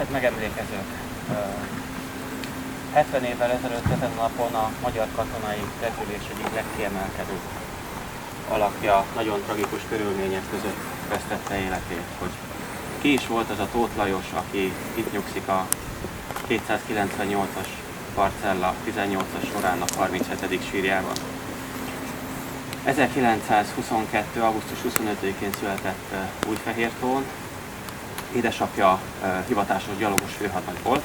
Tisztelt megemlékezők! 70 évvel ezelőtt ezen a napon a magyar katonai repülés egyik legkiemelkedőbb alakja nagyon tragikus körülmények között vesztette életét. Hogy ki is volt az a Tóth Lajos, aki itt nyugszik a 298-as parcella 18-as sorának 37. sírjában. 1922. augusztus 25-én született Újfehértón. Édesapja hivatásos gyalogos főhadnagy volt,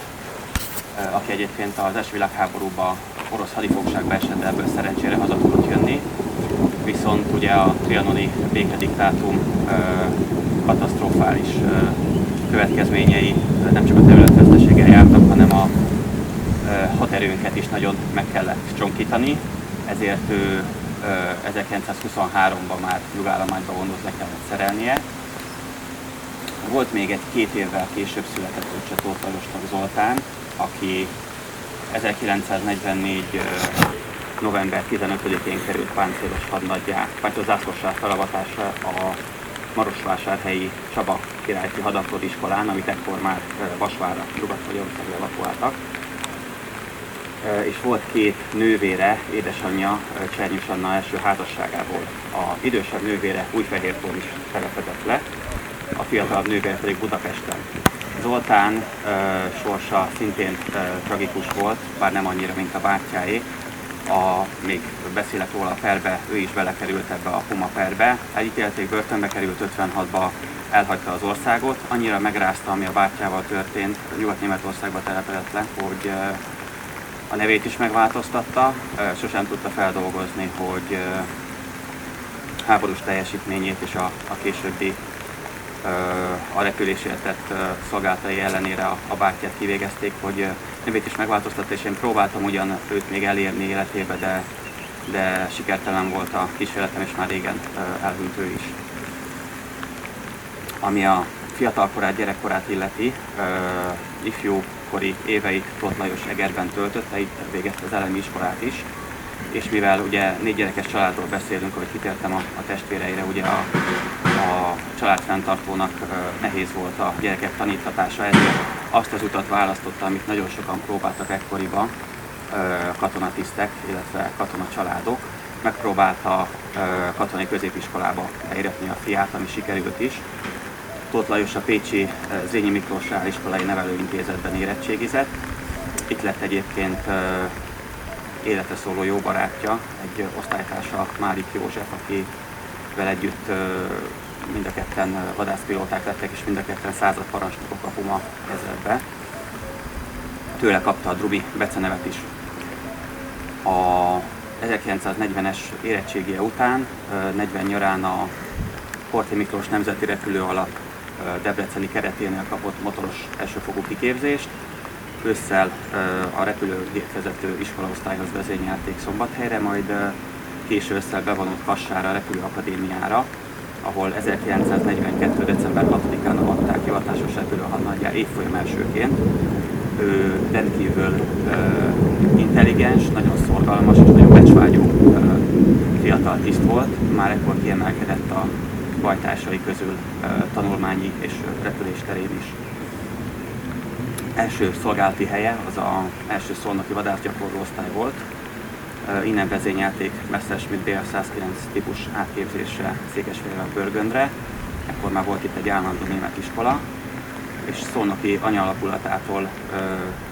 aki egyébként az első világháborúban orosz hadifogságba esett, ebből szerencsére haza tudott jönni. Viszont ugye a trianoni békediktátum katasztrofális következményei nem csak a területveszteséggel jártak, hanem a haderőnket is nagyon meg kellett csonkítani, ezért ő 1923-ban már nyugállományba vonult, le kellett szerelnie. Volt még egy 2 évvel később született öccse Tóth Lajosnak, Zoltán, aki 1944. november 15-én került páncélos hadnaggyá, páncélzászlósá felavatásra a marosvásárhelyi Csaba királyfi hadafrodiskolán, amit ekkor már Vasvárra, Nyugat-Magyarországra evakuáltak. És volt 2 nővére, édesanyja Csernyus Anna első házasságából. A idősebb nővére Újfehértón is telepedett le, a fiatalabb nővére pedig Budapesten. Zoltán sorsa szintén tragikus volt, bár nem annyira, mint a bátyjáé. Még beszélek róla a perbe, ő is belekerült ebbe a Puma perbe. Elítélték, börtönbe került, 56-ba elhagyta az országot. Annyira megrázta, ami a bátyjával történt, Nyugat-Németországba telepedett le, hogy a nevét is megváltoztatta. Sosem tudta feldolgozni, hogy háborús teljesítményét és a későbbi a repülésért tett szolgálatai ellenére a bátyját kivégezték, hogy nevét is megváltoztatta, és én próbáltam ugyan őt még elérni életébe, de sikertelen volt a kísérletem, és már régen elhunyt ő is. Ami a fiatalkorát, gyerekkorát illeti, ifjúkori éveit Tóth Lajos Egerben töltötte, itt végezte az elemi iskolát is, és mivel ugye 4 gyerekes családról beszélünk, ahogy kitértem a testvéreire, ugye a családfenntartónak nehéz volt a gyerekek tanítatása, ezért azt az utat választotta, amit nagyon sokan próbáltak ekkoriban, katonatisztek, illetve katonacsaládok. Megpróbálta katonai középiskolába beiratni a fiát, ami sikerült is. Tóth Lajos a pécsi Zrínyi Miklós Reáliskolai Nevelőintézetben érettségizett. Itt lett egyébként életre szóló jó barátja, egy osztálytársa, Márik József, akivel együtt mind a ketten vadászpilóták lettek, és mind a ketten századparancsnokok a Puma ezredbe. Tőle kapta a Drubi becenevet is. A 1940-es érettségie után, 40 nyarán a Horthy Miklós Nemzeti Repülőalap debreceni kereténél kapott motoros elsőfokú kiképzést. Ősszel a repülőgépvezető iskolaosztályhoz vezényelték Szombathelyre, majd késő ősszel bevonult Kassára a repülőakadémiára, ahol 1942. december 6-án avatták hivatásos repülőhadnaggyá évfolyam elsőként. Ő rendkívül intelligens, nagyon szorgalmas és nagyon becsvágyó fiatal tiszt volt, már ekkor kiemelkedett a bajtársai közül tanulmányi és repülés terén is. Első szolgálati helye az az első szolnoki vadászgyakorló osztály volt. Innen vezényelték Messerschmitt Bl 109 típus átképzésre Székesfehérre, Börgöndre. Ekkor már volt itt egy állandó német iskola, és szolnoki anyaalapulátától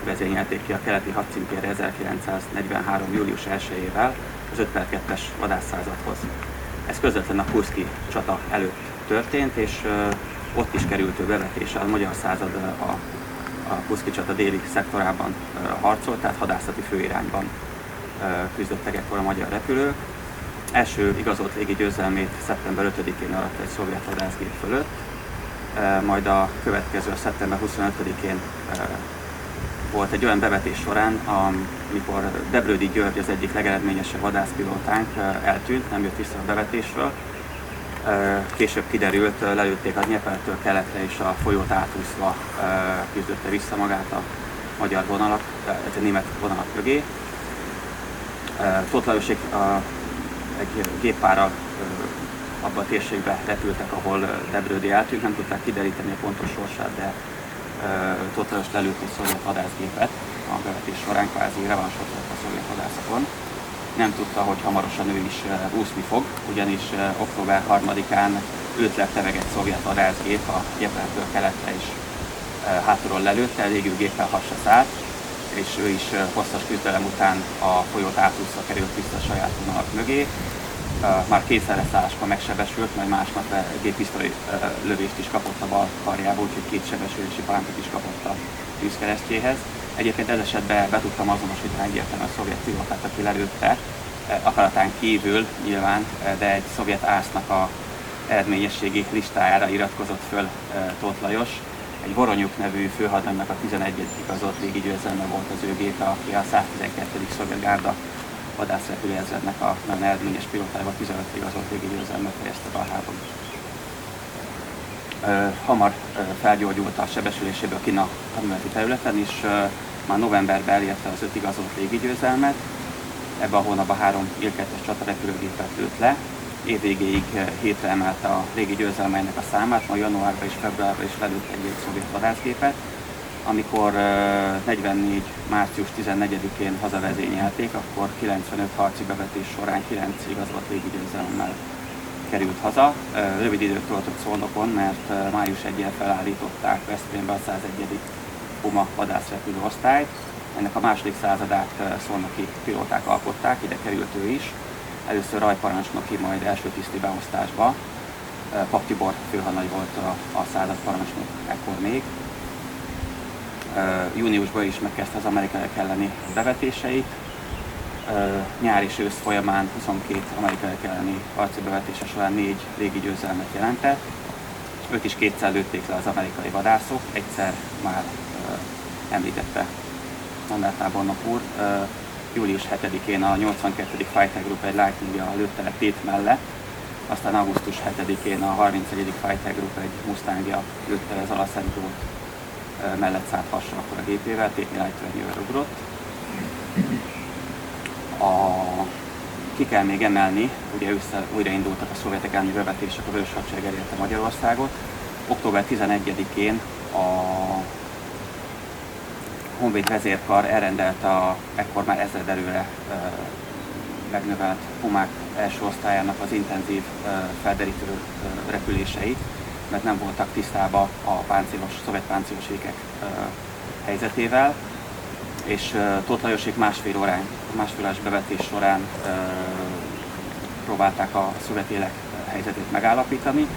vezényelték ki a keleti hadcímkérre 1943. július 1-ével az 5/2-es vadászszázadhoz. Ez közvetlen a kurszki csata előtt történt, és ott is került ő bevetésre. A magyar század a kurszki csata déli szektorában harcolt, tehát hadászati főirányban küzdöttek ekkor a magyar repülők. Első igazolt légi győzelmét szeptember 5-én aratta egy szovjet vadászgép fölött, majd a következő szeptember 25-én volt egy olyan bevetés során, amikor Debrődy György, az egyik legeredményesebb vadászpilótánk eltűnt, nem jött vissza a bevetésről. Később kiderült, lelőtték a Dnyepertől keletre, és a folyót átúszva küzdötte vissza magát a magyar vonalak, a német vonalak mögé. Tóth Lajosék egy géppárral abban a térségben repültek, ahol Debrődy eltűnt, nem tudták kideríteni a pontos sorsát, de Tóth Lajos lelőtt egy szovjet vadászgépet a bevetés során, kvázi revansot vett a szovjet vadászokon. Nem tudta, hogy hamarosan ő is úszni fog, ugyanis október 3-án őt lepteveg egy szovjet vadászgép a Dnyeprtől keletre, és hátulról lelőtte, légűgéppel hasra szállt, és ő is hosszas küzdelem után a folyót átúszva került vissza a saját vonalak mögé. Már kétszer leszálláskor megsebesült, majd másnap géppisztoly lövést is kapott a bal karjából, úgyhogy 2 sebesülési parancsot is kapott a tűzkeresztjéhez. Egyébként ez esetben be tudtam azonosítani egyértelműen a szovjet pilótát, aki lelőtte, akaratán kívül nyilván, de egy szovjet ásznak a eredményességi listájára iratkozott föl Tóth Lajos. Egy Voronyuk nevű főhadnagynak a 11. igazolt légigyőzelme volt az ő gépe, aki a 112. szovjet gárda vadászrepülőezrednek a nagyon eredményes pilótájával 15 igazolt légigyőzelmet fejezte be a háborút. Hamar felgyógyult a sebesüléséből kinn a hadműveleti területen, és már novemberben elérte az 5 igazolt légigyőzelmet. Ebben a hónapban 3 Il-2-es csatarepülőgépet lőtt le. Évvégéig 7-re emelte a légigyőzelmeinek a számát, majd januárban és februárban is lelőtt egy szovjet vadászgépet. Amikor 44. március 14-én hazavezényelték, akkor 95 harci bevetés során 9 igazolt légigyőzelemmel került haza. Rövid időt töltött Szolnokon, mert május 1-jel felállították Veszprémbe a 101. Puma vadászrepülő osztályt. Ennek a második századát szolnoki pilóták alkották, ide került ő is. Először rajparancsnoki, majd első tiszti beosztásba. Pap Tibor főhadnagy volt a századparancsnok ekkor még. Júniusban is megkezdte az amerikaiak elleni bevetéseit. Nyár és ősz folyamán 22 amerikaiak elleni harci bevetése során 4 légigyőzelmet jelentett. Őt is 2-szer lőtték le az amerikai vadászok, egyszer már említette Lambert tábornok úr. Július 7-én a 82. Fighter Group egy Lightning-ja lőtte le Tét mellett, aztán augusztus 7-én a 31. Fighter Group egy Mustangja lőtte le az Alaszent mellett szállt hasra akkor a gépével, Tétnyi lejtőernyővel ugrott. Ki kell még emelni, ugye újraindultak a szovjetek elleni bevetések, a Vörös Hadsereg elérte Magyarországot. Október 11-én a Honvéd vezérkar elrendelte a ekkor már ezredelőre megnövelt Pumák első osztályának az intenzív felderítő repüléseit, mert nem voltak tisztában a szovjet páncélos ékek helyzetével, és Tóth Lajosék másfél órás bevetés során próbálták a szovjet élek helyzetét megállapítani.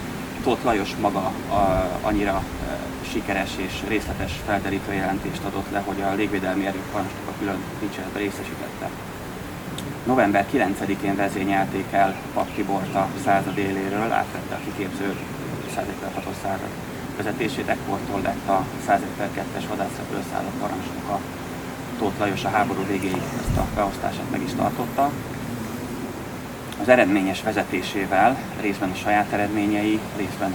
Tóth Lajos maga annyira sikeres és részletes felderítő jelentést adott le, hogy a légvédelmi erők parancsnoka külön dicséretbe részesítette. November 9-én vezényelték el Pap Tibort a század éléről, átvette a kiképző 101-6-os század vezetését, ekkortól lett a 101-2-es vadászrepülőszázad parancsnoka. Tóth Lajos a háború végéig ezt a beosztását meg is tartotta. Az eredményes vezetésével, részben a saját eredményei, részben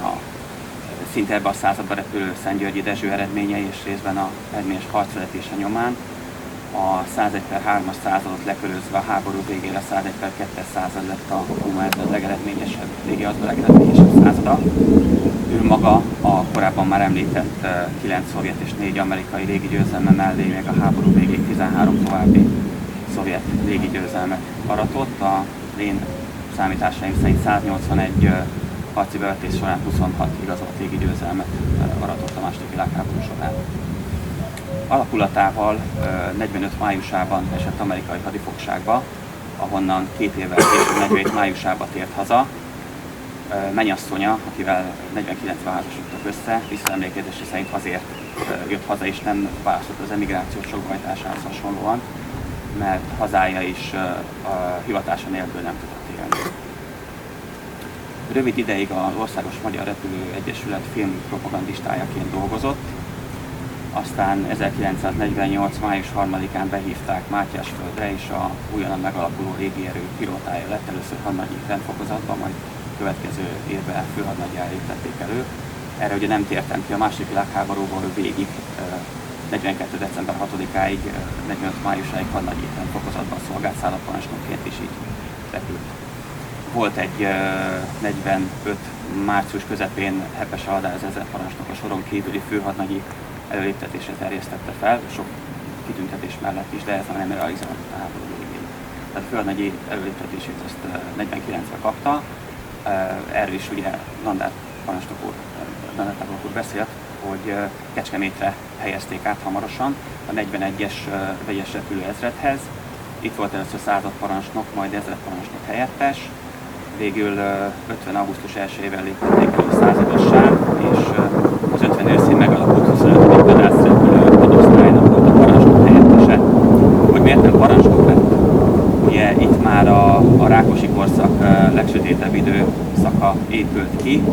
szinte ebben a században repülő Szentgyörgyi Dezső eredményei, és részben a eredményes harcvezetése nyomán a 101/3-as századot lekörözve a háború végére a 101/2-es század lett a Puma ezred legeredményesebb, legeredményesebb százada. Ő maga a korábban már említett 9 szovjet és 4 amerikai légigyőzelme mellé még a háború végéig 13 további szovjet légigyőzelmet aratott. A én számításaim szerint 181 harci bevetés során 26 igazolt légigyőzelmet aratott a második világháború során. Alakulatával 45 májusában esett amerikai hadifogságba, ahonnan 2 évvel később 47 májusában tért haza. Mennyasszonya, akivel 49-ben házasodtak össze, visszaemlékezése szerint azért jött haza és nem választott az emigráció sokbajtásához hasonlóan, mert hazája is hivatása nélkül nem tudott élni. Rövid ideig az Országos Magyar Repülő Egyesület filmpropagandistájaként dolgozott, aztán 1948. május 3-án behívták Mátyásföldre, és a újonnan megalakuló légierő pilótája lett, először hadnagyi rendfokozatban, majd következő évben főhadnaggyá léptették elő. Erre ugye nem tértem ki, a második világháborúból végig 42. december 6-áig, 45. májusáig hadnagyi rendfokozatban szolgált, szálladparancsnokként is így repült. Volt egy 45. március közepén Hepes Aldáz ezredparancsnok a soron kívüli főhadnagyi előléptetésre terjesztette fel, sok kitüntetés mellett is, de ez nem realizált a háború végén. Tehát a földnegyi előléptetését azt 49-ben kapta. Erről is ugye Landár parancsnok úr beszélt, hogy Kecskemétre helyezték át hamarosan a 41-es vegyes repülőezredhez. Itt volt először századparancsnok, majd ezredparancsnok helyettes. Végül 50. augusztus 1-ével léptették elő századossá, és az 50 őszén megalakult 25. vadászrepülő hadosztálynak volt a parancsnok helyettese. Hogy miért nem parancsnok lett? Ugye itt már a Rákosi korszak legsötétebb időszaka épült ki.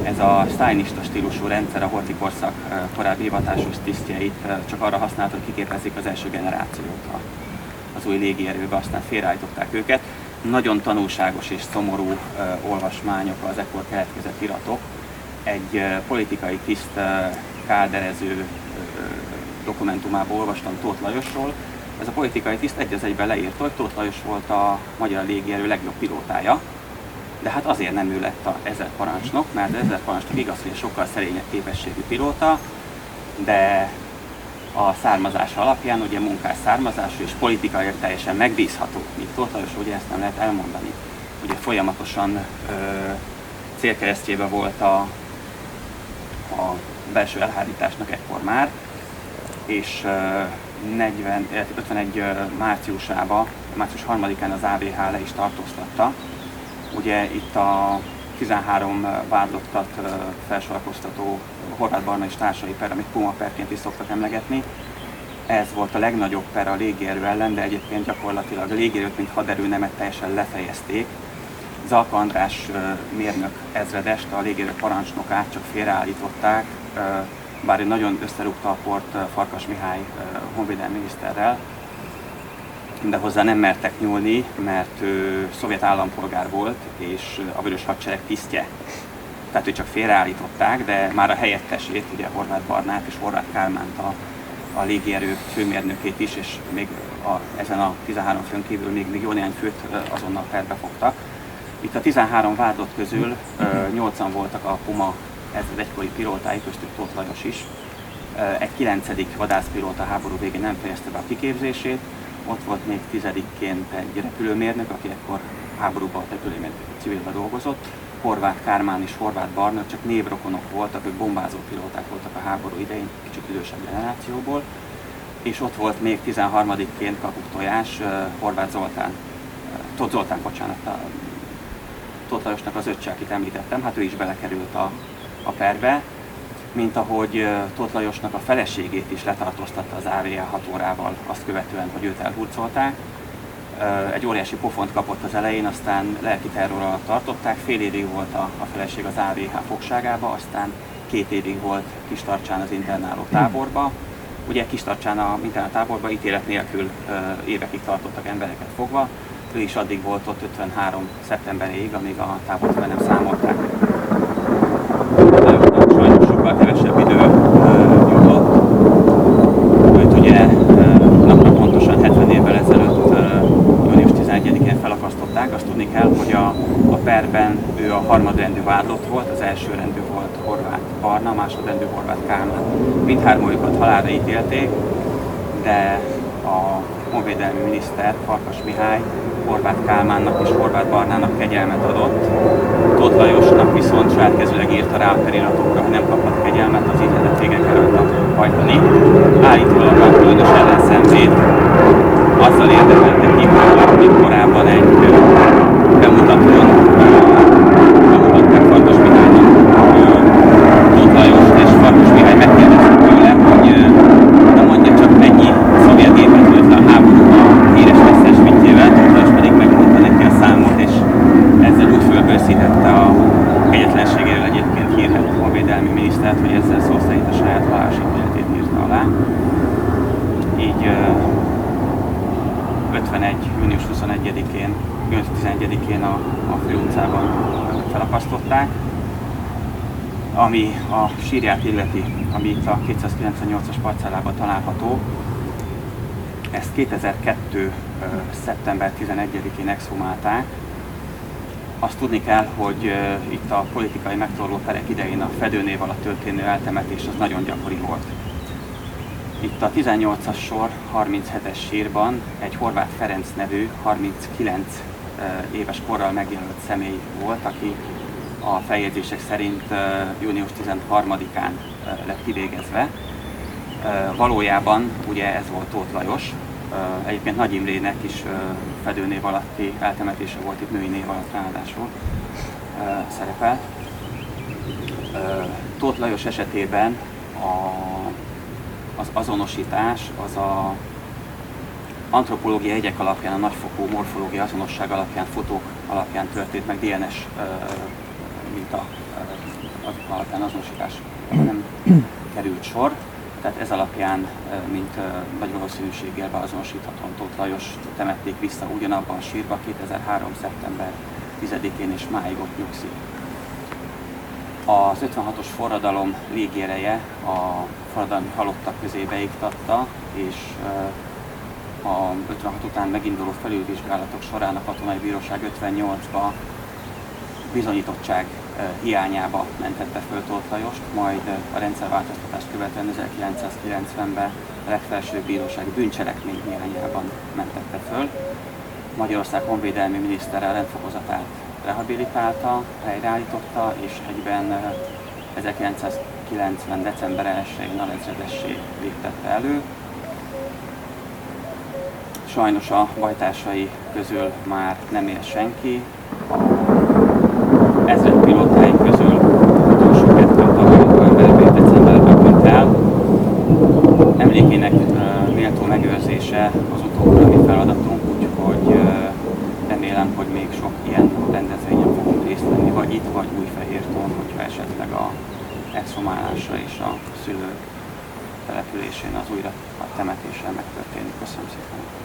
Ez a sztálinista stílusú rendszer a Horthy korszak korábbi hivatásos tisztjeit csak arra használta, hogy kiképezzék az első generációt az új légierőbe, aztán félreállították őket. Nagyon tanulságos és szomorú olvasmányok az ekkor keletkezett iratok. Egy politikai tiszt káderező dokumentumából olvastam Tóth Lajosról. Ez a politikai tiszt egy az egyben leírta, hogy Tóth Lajos volt a magyar légierő legjobb pilótája, de hát azért nem ő lett a ezredparancsnok, mert az ezredparancsnok igaz, hogy sokkal szerényebb képességű pilóta, de a származása alapján, ugye munkás származású és politikailag teljesen megbízható, míg Tóth Lajos, ugye ezt nem lehet elmondani. Ugye folyamatosan célkeresztjébe volt a belső elhárításnak ekkor már, és 51 márciusában, március 3-án az AVH le is tartóztatta. Ugye itt a 13 vádlottat felsorakoztató Horváth Barna és társai per, amit Puma perként is szoktak emlegetni. Ez volt a legnagyobb per a légierő ellen, de egyébként gyakorlatilag a légierőt, mint haderőnemet teljesen lefejezték. Zalka András mérnök ezredest, a légierő parancsnokát csak félreállították, bár ő nagyon összerúgta a port Farkas Mihály honvédelmi miniszterrel, de hozzá nem mertek nyúlni, mert ő szovjet állampolgár volt, és a Vörös Hadsereg tisztje. Tehát ő csak félreállították, de már a helyettesét, ugye Horváth Barnát és Horváth Kálmánt a légierő főmérnökét is, és még ezen a 13 főn kívül még jó néhány főt azonnal perbe fogtak. Itt a 13 vádlott közül 8-an voltak a Puma ezred egykori pilótái, köztük Tóth Lajos is. Egy 9. vadászpilóta háború végén nem fejezte be a kiképzését, ott volt még 10-ként egy repülőmérnök, aki ekkor háborúban a repülőmérnök civilben dolgozott. Horváth Kálmán és Horváth Barna csak névrokonok voltak, ők bombázó pilóták voltak a háború idején, kicsit idősebb generációból. És ott volt még 13-ként Kakuk-Tojás, Horváth Zoltán, Tóth Lajosnak az öccse, akit említettem, hát ő is belekerült a perbe, mint ahogy Tóth Lajosnak a feleségét is letartóztatta az AVH 6 órával, azt követően, hogy őt elhurcolták. Egy óriási pofont kapott az elején, aztán lelki terror alatt tartották, fél évig volt a feleség az AVH fogságába, aztán 2 évig volt Kistarcsán az internáló táborba. Ugye Kistarcsán a internáló táborba ítélet nélkül évekig tartottak embereket fogva, ő is addig volt ott 53. szeptemberéig, amíg a tábort fel nem számolták. Sajnos sokkal kevesebb idő jutott. Őt ugye napra pontosan 70 évvel ezelőtt, június 11-én felakasztották. Azt tudni kell, hogy a perben ő a harmadrendű vádlott volt, az elsőrendű volt Horváth Barna, a másodrendű Horváth Kálmán. Mindhármójukat halálra ítélték, de a honvédelmi miniszter, Farkas Mihály, Horváth Kálmánnak és Horváth Barnának kegyelmet adott. Tóth Lajosnak viszont sajátkezőleg írta rá a feliratokra, hogy nem kaphat kegyelmet, az ítéletet végre kellett hajtani. Állítólag a különös ellenszenvét azzal érdemelte ki, hogy korábban egy bemutatón bemutatták Farkas Mihálynak Tóth Lajost, és Farkas Mihály megkérdezte tőle, hogy nem mondja csak mennyi szovjet gépet lőtt a háborúban híres Messerschmittjével, Tóth Lajos pedig megmondta neki a számot, és ezzel úgy fölbőszítette a kegyetlenségéről egyébként hírhet honvédelmi minisztert, hogy ezzel szó szerint a saját halálsítéletét írta alá. Így 51. június 21-én, június 11-én a Fő utcában felakasztották, ami a sírját illeti, ami itt a 298-as parcellában található. Ezt 2002. szeptember 11-én exhumálták. Azt tudni kell, hogy itt a politikai megtorló perek idején a fedőnév alatt történő eltemetés az nagyon gyakori volt. Itt a 18-as sor 37-es sírban egy Horváth Ferenc nevű 39 éves korral megjelölt személy volt, aki a feljegyzések szerint június 13-án lett kivégezve. Valójában ugye ez volt Tóth Lajos, egyébként Nagy Imrének is fedőnév alatti eltemetése volt, itt női név alatt ráadásul szerepel. Tóth Lajos esetében az azonosítás az a antropológiai jegyek alapján, a nagyfokú morfológiai azonosság alapján, fotók alapján történt, meg DNS minta alapján azonosítás nem került sor. Tehát ez alapján, mint nagy valószínűséggel beazonosíthatóan Tóth Lajos temették vissza ugyanabban a sírba 2003. szeptember 10-én és máig ott nyugszik. Az 56-os forradalom légéreje a forradalmi halottak közé beiktatta, és a 56 után meginduló felülvizsgálatok során a Katonai Bíróság 58-ba bizonyítottság hiányába mentette föl Tóth Lajost, majd a rendszerváltoztatást követően 1990-ben a legfelsőbb bíróság bűncselekmény hiányában mentette föl. Magyarország honvédelmi minisztere a rendfokozatát rehabilitálta, helyreállította, és egyben 1990. december 1-én alezredessé léptette elő. Sajnos a bajtársai közül már nem él senki. Ezred pilótái közül utolsó kettő tavaly novemberben, decemberben tűnt el. Emlékének méltó megőrzése az utóbbi mi feladatunk, úgyhogy remélem, hogy még sok ilyen rendezvényen fogunk részt venni, vagy itt, vagy Újfehértón, hogyha esetleg a exhumálásra és a szülő településén az újra a temetéssel megtörténik. Köszönöm szépen!